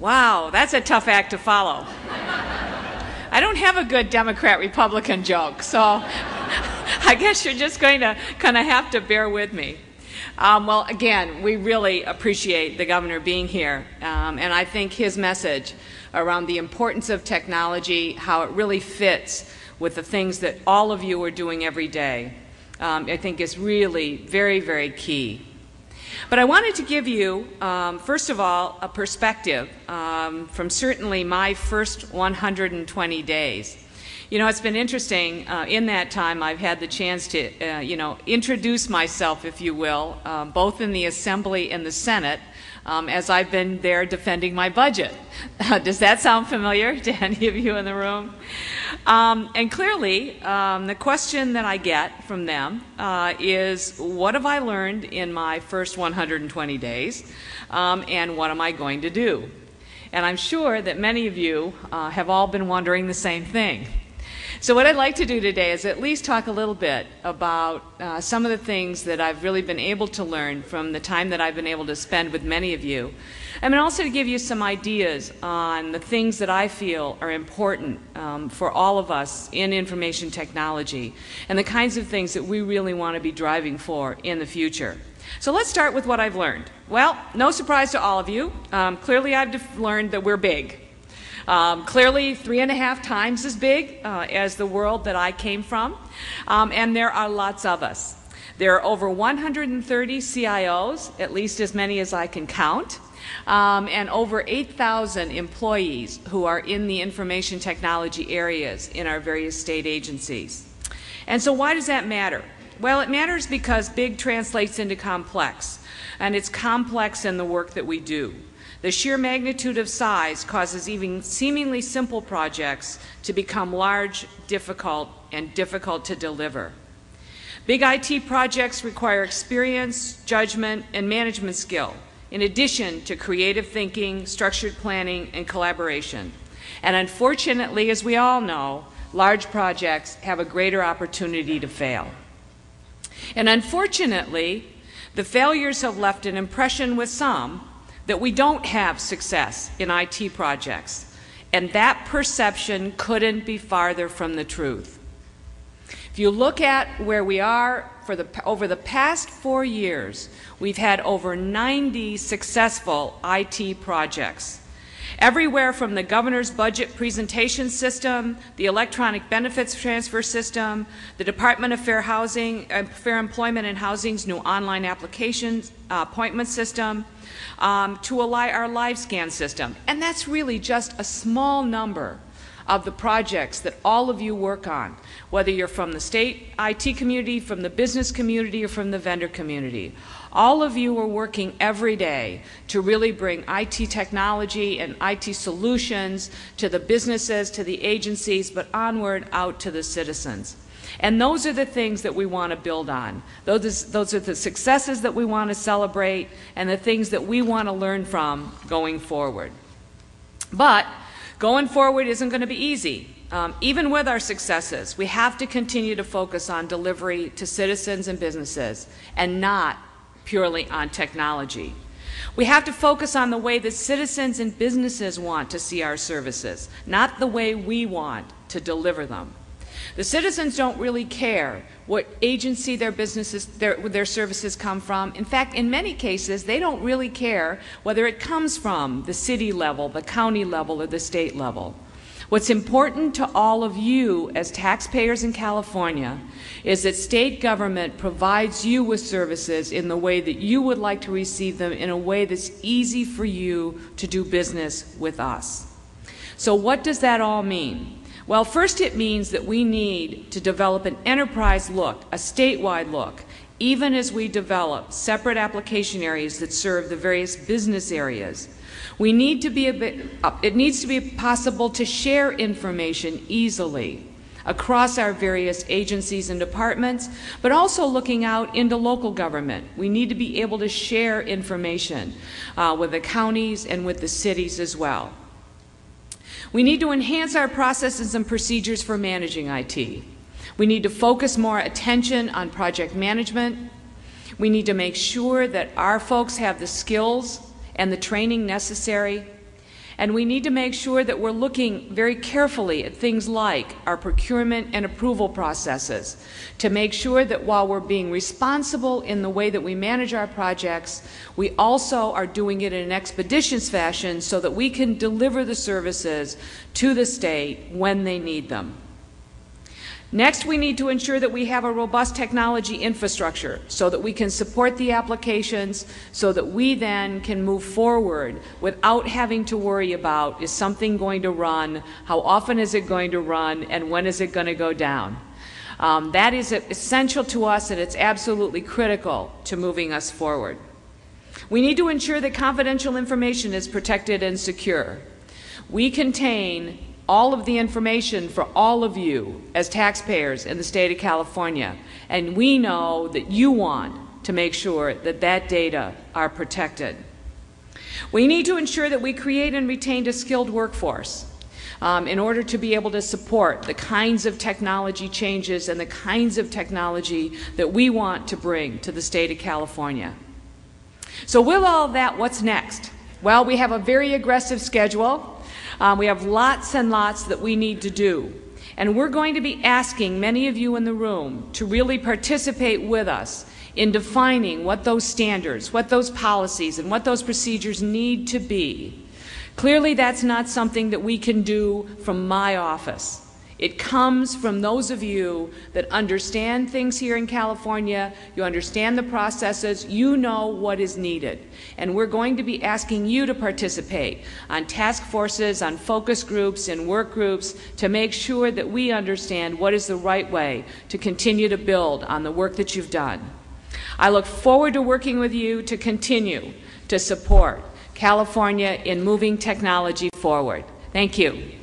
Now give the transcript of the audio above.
Wow, that's a tough act to follow. I don't have a good Democrat-Republican joke, so I guess you're just going to kind of have to bear with me. Well, again, we really appreciate the governor being here, and I think his message around the importance of technology, how it really fits with the things that all of you are doing every day, I think is really very, very key. But I wanted to give you, first of all, a perspective from certainly my first 120 days. You know, it's been interesting. In that time, I've had the chance to, introduce myself, if you will, both in the Assembly and the Senate, as I've been there defending my budget. Does that sound familiar to any of you in the room? And clearly, the question that I get from them is, what have I learned in my first 120 days, and what am I going to do? And I'm sure that many of you have all been wondering the same thing. So what I'd like to do today is at least talk a little bit about some of the things that I've really been able to learn from the time that I've been able to spend with many of you. And also to give you some ideas on the things that I feel are important for all of us in information technology and the kinds of things that we really want to be driving for in the future. So let's start with what I've learned. Well, no surprise to all of you. Clearly I've learned that we're big. Clearly 3.5 times as big as the world that I came from, and there are lots of us. There are over 130 CIOs, at least as many as I can count, and over 8,000 employees who are in the information technology areas in our various state agencies. And so why does that matter? Well, it matters because big translates into complex, and it's complex in the work that we do. The sheer magnitude of size causes even seemingly simple projects to become large, difficult, and difficult to deliver. Big IT projects require experience, judgment, and management skill, in addition to creative thinking, structured planning, and collaboration. And unfortunately, as we all know, large projects have a greater opportunity to fail. And unfortunately, the failures have left an impression with some that we don't have success in IT projects, and that perception couldn't be farther from the truth. If you look at where we are over the past 4 years, we've had over 90 successful IT projects. Everywhere from the governor's budget presentation system, the electronic benefits transfer system, the Department of Fair Employment and Housing's new online applications appointment system, to our live scan system. And that's really just a small number of the projects that all of you work on, whether you're from the state IT community, from the business community, or from the vendor community. All of you are working every day to really bring IT technology and IT solutions to the businesses, to the agencies, but onward out to the citizens. And those are the things that we want to build on. Those are the successes that we want to celebrate and the things that we want to learn from going forward. But going forward isn't going to be easy. Even with our successes, we have to continue to focus on delivery to citizens and businesses and not purely on technology. We have to focus on the way that citizens and businesses want to see our services, not the way we want to deliver them. The citizens don't really care what agency their services come from. In fact, in many cases, they don't really care whether it comes from the city level, the county level, or the state level. What's important to all of you as taxpayers in California is that state government provides you with services in the way that you would like to receive them, in a way that's easy for you to do business with us. So what does that all mean? Well, first it means that we need to develop an enterprise look, a statewide look, even as we develop separate application areas that serve the various business areas. It needs to be possible to share information easily across our various agencies and departments, but also looking out into local government. We need to be able to share information with the counties and with the cities as well. We need to enhance our processes and procedures for managing IT. We need to focus more attention on project management. We need to make sure that our folks have the skills and the training necessary. And we need to make sure that we're looking very carefully at things like our procurement and approval processes to make sure that while we're being responsible in the way that we manage our projects, we also are doing it in an expeditious fashion so that we can deliver the services to the state when they need them. Next, we need to ensure that we have a robust technology infrastructure so that we can support the applications so that we then can move forward without having to worry about, is something going to run, how often is it going to run, and when is it going to go down. That is essential to us, and it's absolutely critical to moving us forward. We need to ensure that confidential information is protected and secure. We contain all of the information for all of you as taxpayers in the state of California, and we know that you want to make sure that that data are protected. We need to ensure that we create and retain a skilled workforce in order to be able to support the kinds of technology changes and the kinds of technology that we want to bring to the state of California. So with all of that, what's next? Well, we have a very aggressive schedule. We have lots and lots that we need to do. And we're going to be asking many of you in the room to really participate with us in defining what those standards, what those policies, and what those procedures need to be. Clearly, that's not something that we can do from my office. It comes from those of you that understand things here in California, you understand the processes, you know what is needed. And we're going to be asking you to participate on task forces, on focus groups, and work groups to make sure that we understand what is the right way to continue to build on the work that you've done. I look forward to working with you to continue to support California in moving technology forward. Thank you.